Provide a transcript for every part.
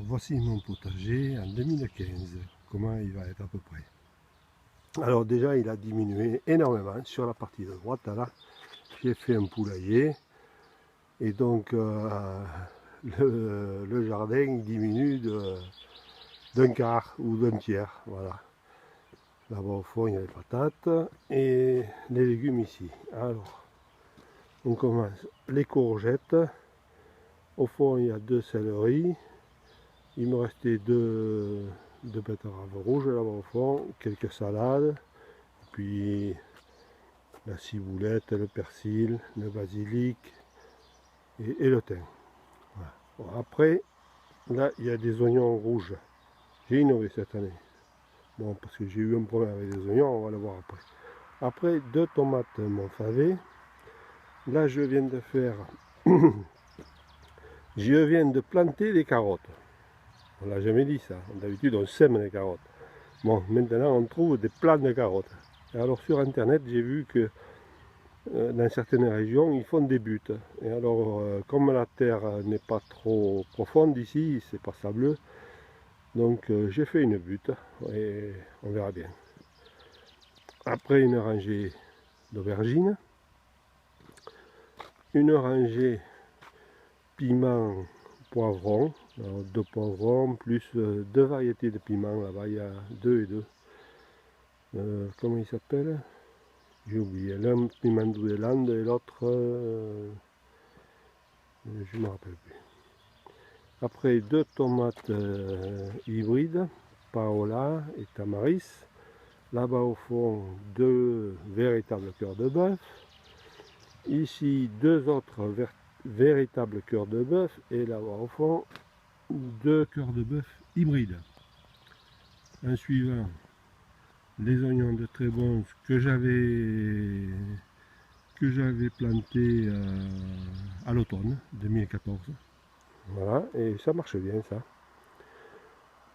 voici mon potager en 2015, comment il va être à peu près. Alors déjà il a diminué énormément sur la partie de droite, là j'ai fait un poulailler et donc le jardin il diminue d'un quart ou d'un tiers, voilà. Là-bas au fond il y a les patates et les légumes ici. Alors on commence les courgettes, au fond il y a 2 céleris. Il me restait deux betteraves rouges là-bas au fond, quelques salades, puis la ciboulette, le persil, le basilic et le thym. Voilà. Bon, après, là il y a des oignons rouges. J'ai innové cette année. Bon, parce que j'ai eu un problème avec les oignons, on va le voir après. Après, 2 tomates monfavées. Là, je viens de faire... je viens de planter des carottes. On l'a jamais dit ça. D'habitude, on sème les carottes. Bon, maintenant, on trouve des plants de carottes. Et alors, sur Internet, j'ai vu que dans certaines régions, ils font des buttes. Et alors, comme la terre n'est pas trop profonde ici, c'est pas sableux, donc j'ai fait une butte et on verra bien. Après, une rangée d'aubergines, une rangée piment poivron, alors 2 poivrons plus 2 variétés de piments, là-bas il y a 2 et 2. Comment il s'appelle? J'ai oublié, l'un piment doux des Landes et l'autre je ne me rappelle plus. Après 2 tomates hybrides, Paola et Tamaris. Là-bas au fond 2 véritables cœurs de bœuf. Ici 2 autres véritables cœurs de bœuf et là-bas au fond 2 cœurs de bœuf hybrides. En suivant les oignons de Trébons que j'avais plantés à l'automne 2014. Voilà, et ça marche bien ça.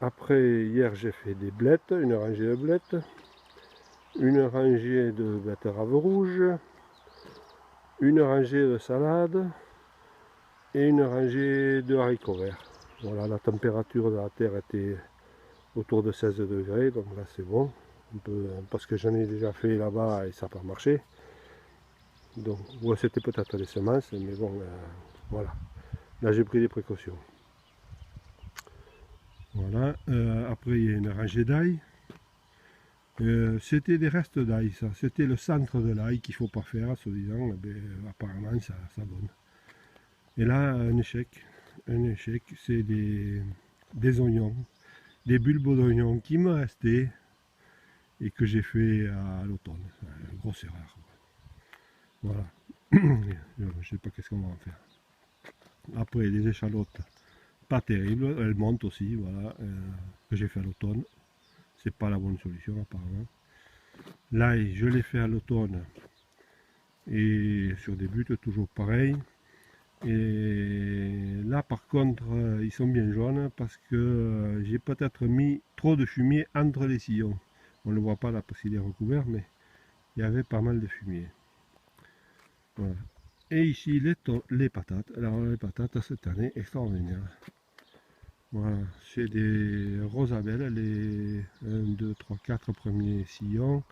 Après, hier j'ai fait des blettes, une rangée de blettes, une rangée de betteraves rouges, une rangée de salades et une rangée de haricots verts. Voilà, la température de la terre était autour de 16 degrés, donc là c'est bon. Parce que j'en ai déjà fait là-bas et ça n'a pas marché. Donc, ouais, c'était peut-être les semences, mais bon, voilà. Là j'ai pris des précautions. Voilà, après il y a une rangée d'ail. C'était des restes d'ail, ça. C'était le centre de l'ail qu'il ne faut pas faire, soi-disant. Apparemment, ça donne. Et là, un échec. Un échec, c'est des oignons, des bulbes d'oignons qui me restaient et que j'ai fait à l'automne. Une grosse erreur. Voilà. Je ne sais pas qu'est-ce qu'on va en faire. Après, des échalotes, pas terribles. Elles montent aussi, voilà, que j'ai fait à l'automne. C'est pas la bonne solution apparemment. L'ail, je l'ai fait à l'automne et sur des buttes toujours pareil. Et là par contre ils sont bien jaunes parce que j'ai peut-être mis trop de fumier entre les sillons. On ne le voit pas là parce qu'il est recouvert, mais il y avait pas mal de fumier. Voilà. Et ici les patates. Alors les patates cette année extraordinaires. Voilà, c'est des Rosabelle, les 1, 2, 3, 4 premiers sillons.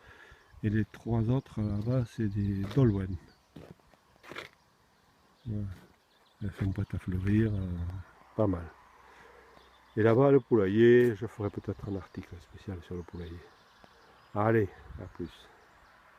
Et les 3 autres là-bas, c'est des Dolwen. Voilà. Elles sont prêtes à fleurir, pas mal. Et là-bas, le poulailler, je ferai peut-être un article spécial sur le poulailler. Allez, à plus.